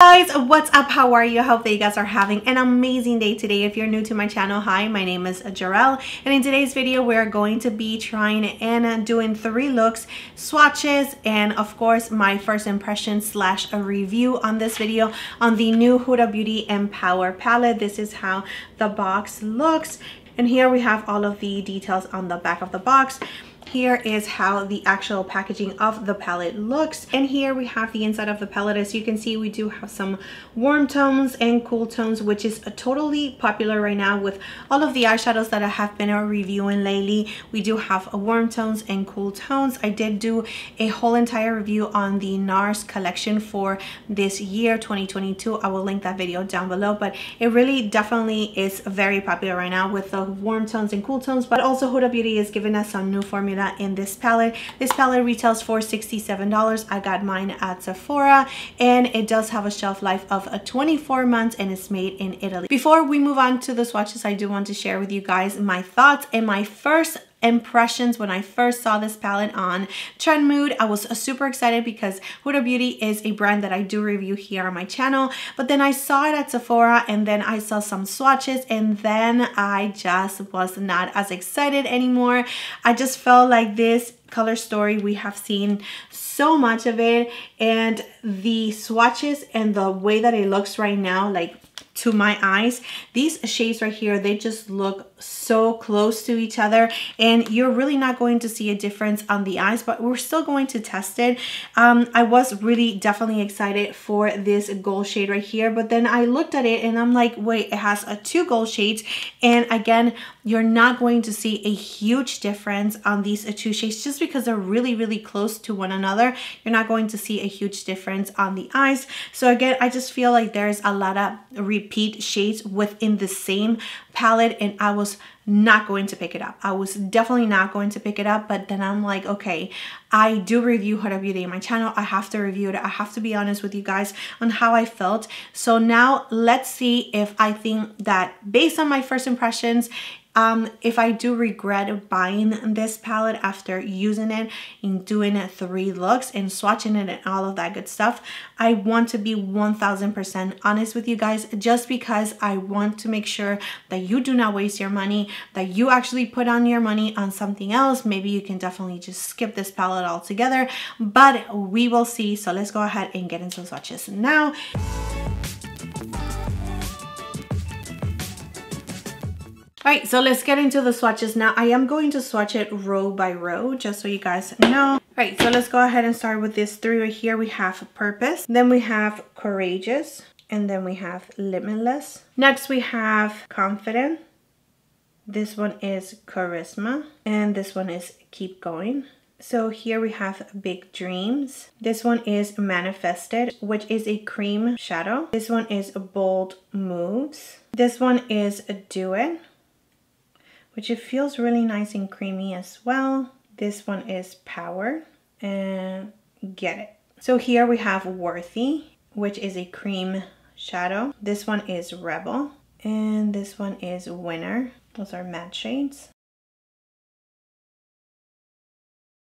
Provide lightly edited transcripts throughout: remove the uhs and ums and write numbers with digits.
Guys, what's up? How are you? I hope that you guys are having an amazing day today. If you're new to my channel, hi, my name is Jarrell, and in today's video we're going to be trying and doing 3 looks, swatches, and of course my first impression slash a review on this video on the new Huda Beauty Empowered Palette. This is how the box looks, and here we have all of the details on the back of the box. Here is how the actual packaging of the palette looks, and here we have the inside of the palette. As you can see, we do have some warm tones and cool tones, which is totally popular right now with all of the eyeshadows that I have been reviewing lately. We do have warm tones and cool tones. I did do a whole entire review on the NARS collection for this year 2022. I will link that video down below, but it really definitely is very popular right now with the warm tones and cool tones. But also Huda Beauty is giving us some new formula in this palette. This palette retails for $67. I got mine at Sephora, and it does have a shelf life of 24 months, and it's made in Italy. Before we move on to the swatches, I do want to share with you guys my thoughts and my first impressions when I first saw this palette on Trend Mood. I was super excited because Huda Beauty is a brand that I do review here on my channel, but then I saw it at Sephora, and then I saw some swatches, and then I just was not as excited anymore. I just felt like this color story, we have seen so much of it, and the swatches and the way that it looks right now, like to my eyes, these shades right here, they just look so close to each other, and you're really not going to see a difference on the eyes, but we're still going to test it. I was really definitely excited for this gold shade right here, but then I looked at it and I'm like, wait, it has 2 gold shades, and again, you're not going to see a huge difference on these 2 shades just because they're really close to one another. You're not going to see a huge difference on the eyes. So again, I just feel like there's a lot of repeat shades within the same palette, and I was not going to pick it up. I was definitely not going to pick it up, but then I'm like, okay, I do review Huda Beauty in my channel. I have to review it. I have to be honest with you guys on how I felt. So now let's see if I think that based on my first impressions, if I do regret buying this palette after using it and doing 3 looks and swatching it and all of that good stuff. I want to be 1000% honest with you guys, just because I want to make sure that you do not waste your money, that you actually put on your money on something else. Maybe you can definitely just skip this palette altogether, but we will see. So let's go ahead and get into the swatches now. All right, so let's get into the swatches now. I am going to swatch it row by row, just so you guys know. All right, so let's go ahead and start with this 3 right here. We have Purpose, then we have Courageous, and then we have Limitless. Next, we have Confident. This one is Charisma, and this one is Keep Going. So here we have Big Dreams. This one is Manifested, which is a cream shadow. This one is Bold Moves. This one is Do It, which it feels really nice and creamy as well. This one is Power, and Get It. So here we have Worthy, which is a cream shadow. This one is Rebel, and this one is Winner. Those are matte shades.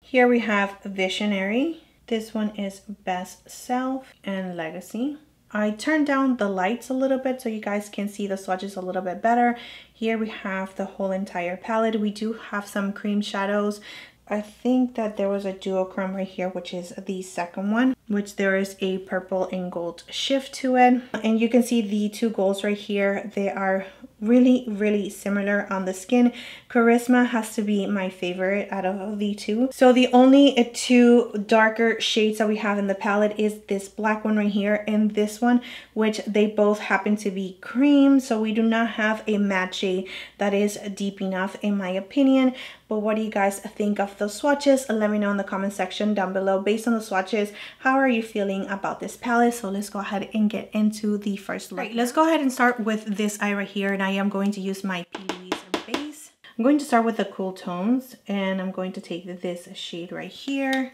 Here we have Visionary. This one is Best Self and Legacy. I turned down the lights a little bit so you guys can see the swatches a little bit better. Here we have the whole entire palette. We do have some cream shadows. I think that there was a duochrome right here, which is the second one, which there is a purple and gold shift to it. And you can see the 2 golds right here. They are really similar on the skin. Charisma has to be my favorite out of the 2. So the only 2 darker shades that we have in the palette is this black one right here and this one, which they both happen to be cream. So we do not have a matte shade that is deep enough in my opinion. But what do you guys think of the swatches? Let me know in the comment section down below. Based on the swatches, how are you feeling about this palette? So let's go ahead and get into the first look. Right, let's go ahead and start with this eye right here, and I am going to use my Beauties base. I'm going to start with the cool tones, and I'm going to take this shade right here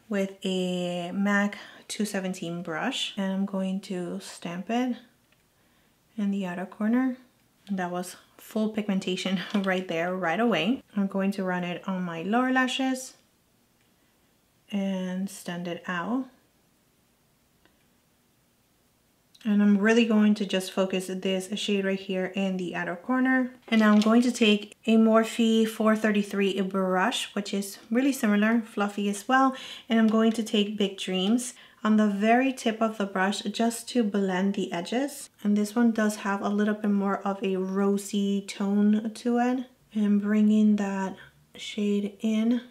with a MAC 217 brush, and I'm going to stamp it in the outer corner. That was full pigmentation right there, right away. I'm going to run it on my lower lashes and stand it out. And I'm really going to just focus this shade right here in the outer corner. And now I'm going to take a Morphe 433 brush, which is really similar, fluffy as well. And I'm going to take Big Dreams on the very tip of the brush just to blend the edges. And this one does have a little bit more of a rosy tone to it. And bringing that shade in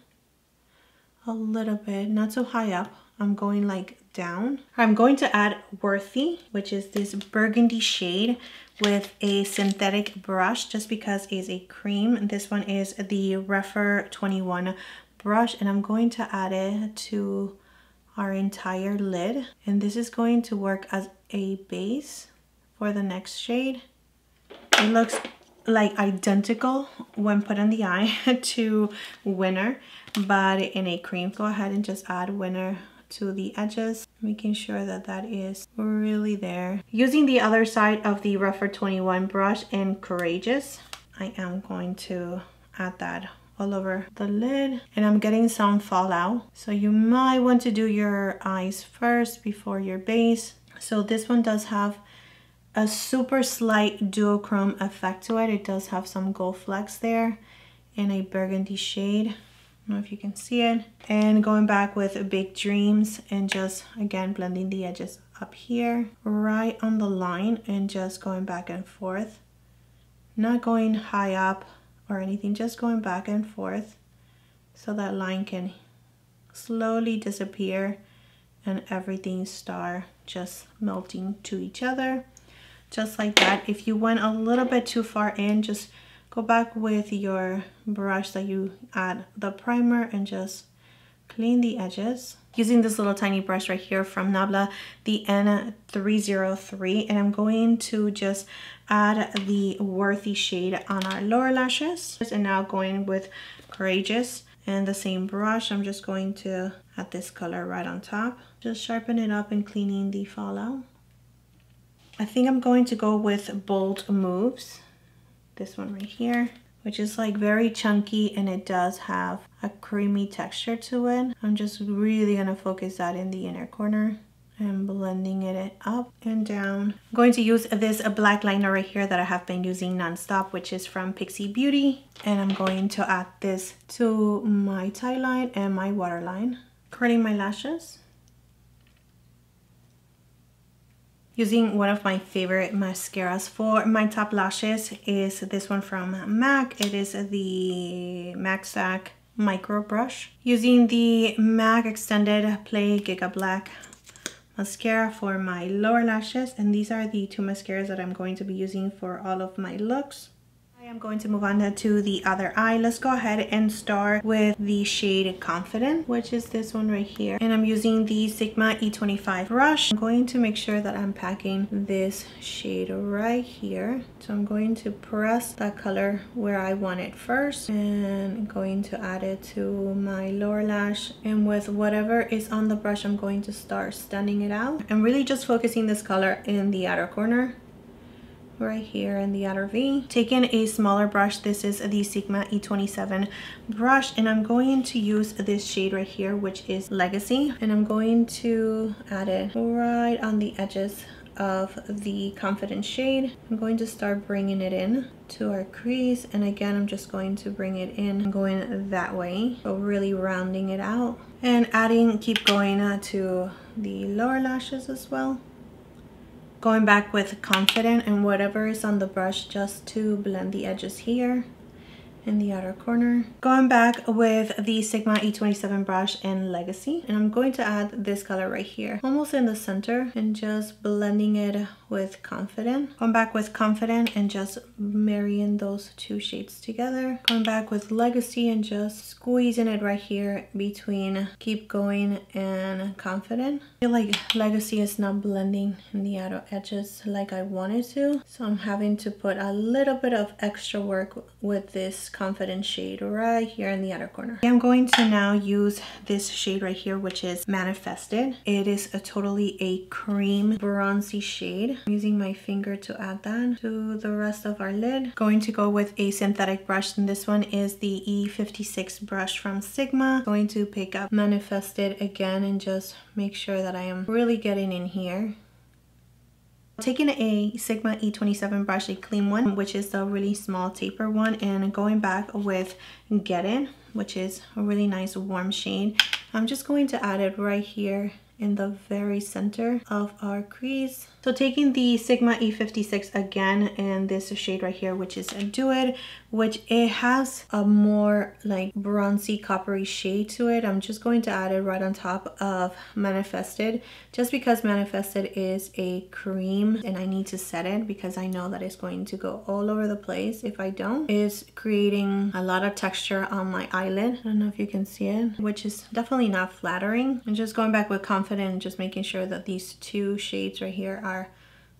a little bit, not so high up. I'm going like down. I'm going to add Worthy, which is this burgundy shade, with a synthetic brush just because it's a cream. This one is the Rephr 21 brush, and I'm going to add it to our entire lid. And this is going to work as a base for the next shade. It looks like identical when put in the eye to Winner, but in a cream. Go ahead and just add Winner to the edges, making sure that that is really there. Using the other side of the Rephr 21 brush in Courageous, I am going to add that all over the lid, and I'm getting some fallout, so you might want to do your eyes first before your base. So this one does have a super slight duochrome effect to it. It does have some gold flecks there in a burgundy shade. I don't know if you can see it. And going back with Big Dreams and just again blending the edges up here right on the line and just going back and forth, not going high up or anything, just going back and forth so that line can slowly disappear and everything start just melting to each other, just like that. If you went a little bit too far in, just go back with your brush that you add the primer and just clean the edges. Using this little tiny brush right here from Nabla, the N303, and I'm going to just add the Worthy shade on our lower lashes. And now going with Courageous and the same brush, I'm just going to add this color right on top. Just sharpen it up and cleaning the fallout. I think I'm going to go with Bold Moves. This one right here, which is like very chunky and it does have a creamy texture to it. I'm just really gonna focus that in the inner corner and blending it up and down. I'm going to use this black liner right here that I have been using nonstop, which is from Pixie Beauty. And I'm going to add this to my tie line and my waterline. Curling my lashes. Using one of my favorite mascaras for my top lashes is this one from MAC. It is the MAC Stack Micro Brush. Using the MAC Extended Play Giga Black mascara for my lower lashes. And these are the two mascaras that I'm going to be using for all of my looks. I am going to move on to the other eye. Let's go ahead and start with the shade Confident, which is this one right here. And I'm using the Sigma E25 brush. I'm going to make sure that I'm packing this shade right here. So I'm going to press that color where I want it first and I'm going to add it to my lower lash. And with whatever is on the brush, I'm going to start stunning it out. I'm really just focusing this color in the outer corner, right here in the outer V. Taking a smaller brush, this is the Sigma E27 brush, and I'm going to use this shade right here, which is Legacy, and I'm going to add it right on the edges of the Confident shade. I'm going to start bringing it in to our crease, and again I'm just going to bring it in going that way, so really rounding it out and adding, keep going to the lower lashes as well. Going back with Confident and whatever is on the brush just to blend the edges here in the outer corner. Going back with the Sigma E27 brush and Legacy, and I'm going to add this color right here, almost in the center, and just blending it with Confident. Going back with Confident and just marrying those two shades together. Going back with Legacy and just squeezing it right here between Keep Going and Confident. I feel like Legacy is not blending in the outer edges like I wanted to, so I'm having to put a little bit of extra work with this Confident shade right here in the outer corner. I'm going to now use this shade right here, which is Manifested. It is totally a cream bronzy shade. I'm using my finger to add that to the rest of our lid. Going to go with a synthetic brush, and this one is the E56 brush from Sigma. Going to pick up Manifested again and just make sure that I am really getting in here Taking a Sigma E27 brush, a clean one, which is the really small taper one, and going back with Get It, which is a really nice warm shade. I'm just going to add it right here in the very center of our crease. So taking the Sigma E56 again, and this shade right here, which is Do It, which it has a more like bronzy coppery shade to it. I'm just going to add it right on top of Manifested, just because Manifested is a cream and I need to set it because I know that it's going to go all over the place if I don't. It's creating a lot of texture on my eyelid. I don't know if you can see it, which is definitely not flattering. I'm just going back with Confident and just making sure that these two shades right here are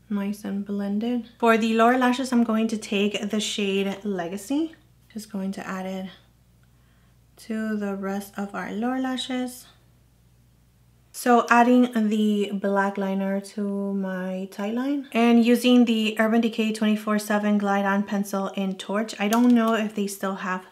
nice and blended. For the lower lashes, I'm going to take the shade Legacy. Just going to add it to the rest of our lower lashes. So adding the black liner to my tight line and using the Urban Decay 24/7 Glide On Pencil in Torch. I don't know if they still have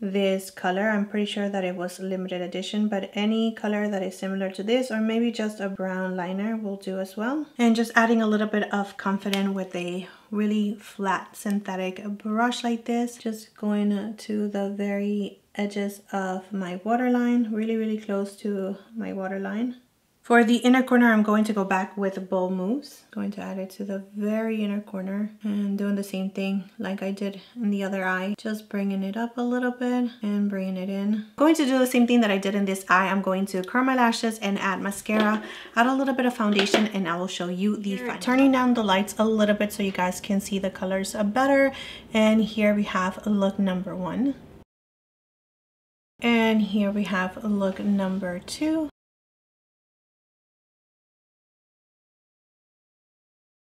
this color. I'm pretty sure that it was limited edition, but any color that is similar to this, or maybe just a brown liner, will do as well. And just adding a little bit of Confident with a really flat synthetic brush like this, just going to the very edges of my waterline, really close to my waterline. For the inner corner, I'm going to go back with Bold Moves. Going to add it to the very inner corner and doing the same thing like I did in the other eye. Just bringing it up a little bit and bringing it in. Going to do the same thing that I did in this eye. I'm going to curl my lashes and add mascara, add a little bit of foundation, and I will show you the final. Turning down the lights a little bit so you guys can see the colors better. And here we have look number 1. And here we have look number 2.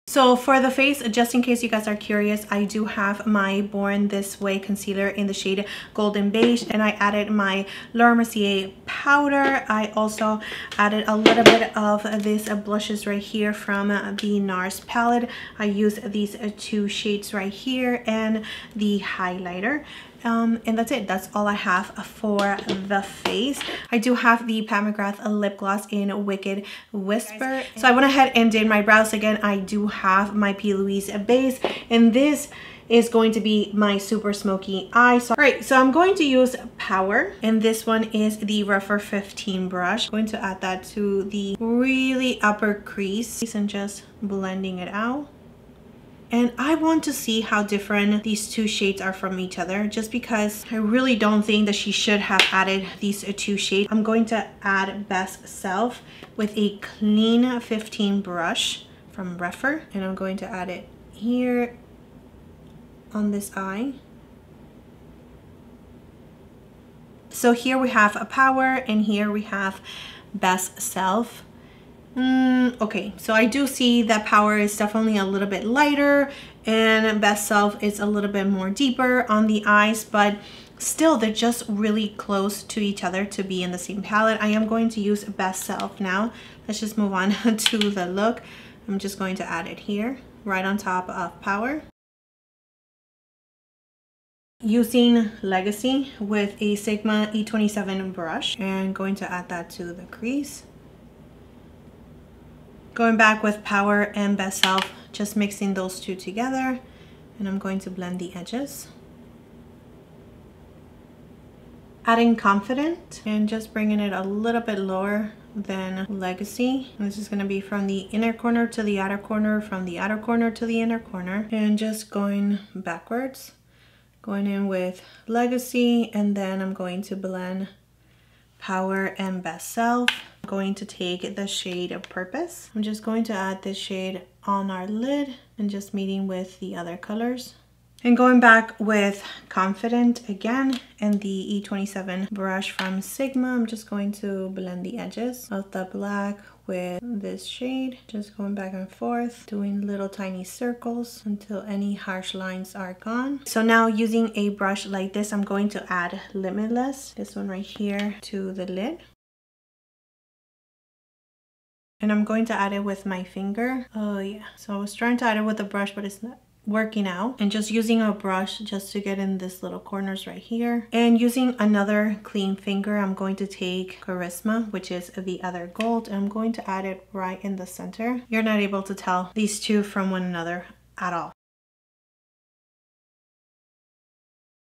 So for the face, just in case you guys are curious, I do have my Born This Way concealer in the shade Golden Beige, and I added my Laura Mercier powder. I also added a little bit of this blushes right here from the NARS palette. I use these two shades right here and the highlighter. And that's it. That's all I have for the face. I do have the Pat McGrath lip gloss in Wicked Whisper. So I went ahead and did my brows again. I do have my P. Louise base, and this is going to be my super smoky eye. So, all right, so I'm going to use Power, and this one is the Rephr 15 brush. I'm going to add that to the really upper crease and just blending it out. And I want to see how different these two shades are from each other, just because I really don't think that she should have added these two shades. I'm going to add Best Self with a clean 15 brush from Rephr, and I'm going to add it here on this eye. So here we have a Power, and here we have Best Self. Okay, so I do see that Power is definitely a little bit lighter and Best Self is a little bit more deeper on the eyes, but still they're just really close to each other to be in the same palette. I am going to use Best Self now. Let's just move on to the look. I'm just going to add it here right on top of Power. Using Legacy with a Sigma E27 brush and going to add that to the crease. Going back with Power and Best Self, just mixing those two together, and I'm going to blend the edges. Adding Confident and just bringing it a little bit lower than Legacy. And this is going to be from the inner corner to the outer corner, from the outer corner to the inner corner, and just going backwards. Going in with Legacy, and then I'm going to blend Power and Best Self. I'm going to take the shade of Purpose. I'm just going to add this shade on our lid and just meeting with the other colors. And going back with Confident again and the E27 brush from Sigma, I'm just going to blend the edges of the black with this shade. Just going back and forth, doing little tiny circles until any harsh lines are gone. So now using a brush like this, I'm going to add Limitless, this one right here, to the lid. And I'm going to add it with my finger. Oh yeah, so I was trying to add it with a brush, but it's working out and just using a brush just to get in this little corners right here, and using another clean finger, I'm going to take Charisma, which is the other gold, and I'm going to add it right in the center. You're not able to tell these two from one another at all.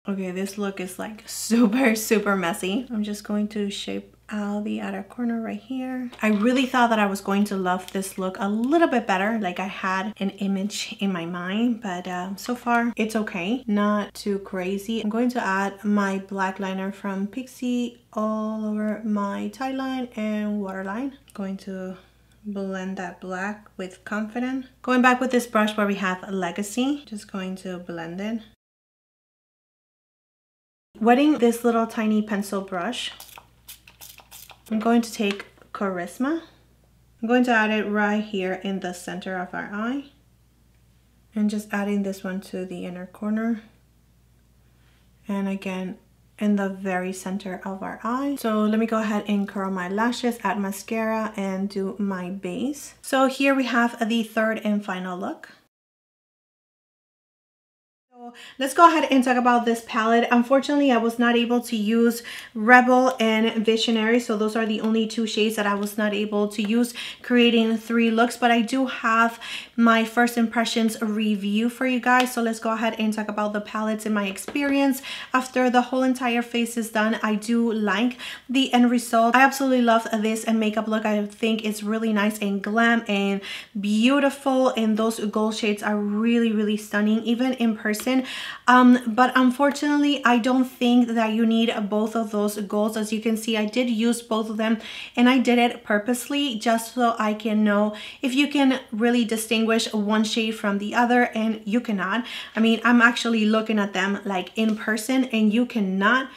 Okay, this look is like super messy. I'm just going to shape out the outer corner right here. I really thought that I was going to love this look a little bit better, like I had an image in my mind, but so far it's okay, not too crazy. I'm going to add my black liner from Pixie all over my tie line and waterline. Going to blend that black with Confident. Going back with this brush where we have Legacy, just going to blend it. Wetting this little tiny pencil brush, I'm going to take Charisma. I'm going to add it right here in the center of our eye, and just adding this one to the inner corner, and again in the very center of our eye. So let me go ahead and curl my lashes, add mascara, and do my base. So here we have the third and final look. Let's go ahead and talk about this palette. Unfortunately, I was not able to use Rebel and Visionary, so those are the only two shades that I was not able to use creating 3 looks, but I do have my first impressions review for you guys. So let's go ahead and talk about the palettes in my experience. After the whole entire face is done, I do like the end result. I absolutely love this makeup look. I think it's really nice and glam and beautiful, and those gold shades are really stunning even in person. But unfortunately, I don't think that you need both of those golds. As you can see, I did use both of them, and I did it purposely just so I can know if you can really distinguish one shade from the other, and you cannot. I mean, I'm actually looking at them like in person, and you cannot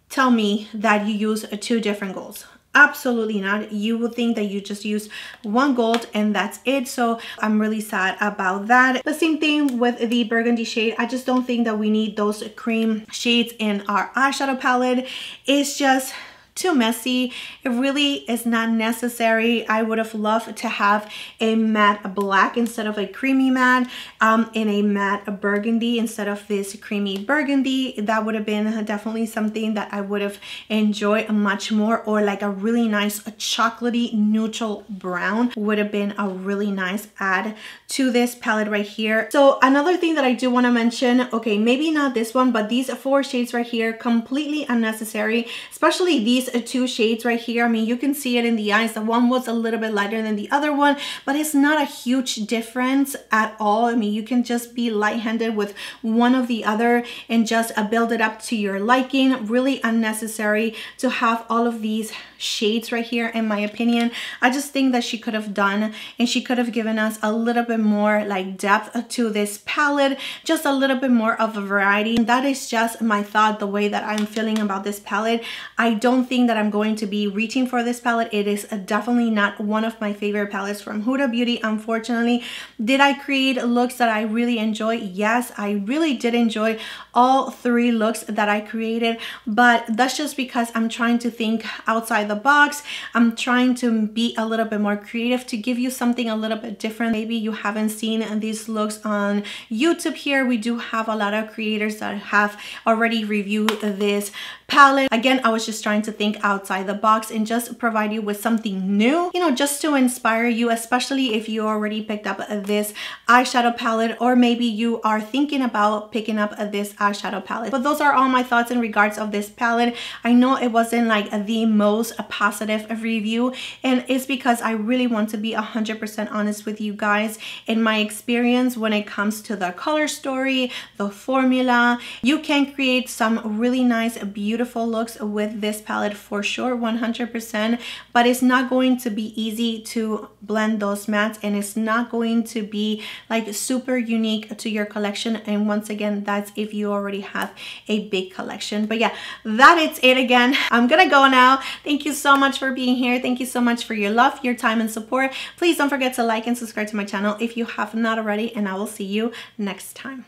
tell me that you use 2 different golds. Absolutely not. You would think that you just use one gold and that's it. So I'm really sad about that. The same thing with the burgundy shade. I just don't think that we need those cream shades in our eyeshadow palette. It's just too messy. It really is not necessary. I would have loved to have a matte black instead of a creamy matte, in a matte burgundy instead of this creamy burgundy. That would have been definitely something that I would have enjoyed much more, or like a really nice chocolatey neutral brown would have been a really nice add to this palette right here. So another thing that I do want to mention, okay, maybe not this one, but these 4 shades right here, completely unnecessary, especially these 2 shades right here. I mean, you can see it in the eyes. The one was a little bit lighter than the other one, but it's not a huge difference at all. I mean, you can just be light-handed with one of the other and just build it up to your liking. Really unnecessary to have all of these shades right here, in my opinion. I just think that she could have done, and she could have given us a little bit more like depth to this palette, just a little bit more of a variety. And that is just my thought, the way that I'm feeling about this palette. I don't think that I'm going to be reaching for this palette. It is definitely not one of my favorite palettes from Huda Beauty, unfortunately. Did I create looks that I really enjoy? Yes, I really did enjoy all 3 looks that I created, but that's just because I'm trying to think outside the box. I'm trying to be a little bit more creative to give you something a little bit different. Maybe you haven't seen these looks on YouTube here. We do have a lot of creators that have already reviewed this palette. Again, I was just trying to think outside the box and just provide you with something new, you know, just to inspire you, especially if you already picked up this eyeshadow palette, or maybe you are thinking about picking up this eyeshadow palette. But those are all my thoughts in regards of this palette. I know it wasn't like the most positive review, and it's because I really want to be 100% honest with you guys. In my experience, when it comes to the color story, the formula, you can create some really nice, beautiful looks with this palette for sure, 100%, but it's not going to be easy to blend those mattes, and it's not going to be like super unique to your collection. And once again, that's if you already have a big collection. But yeah, that is it again. I'm gonna go now. Thank you so much for being here. Thank you so much for your love, your time, and support. Please don't forget to like and subscribe to my channel if you have not already, and I will see you next time.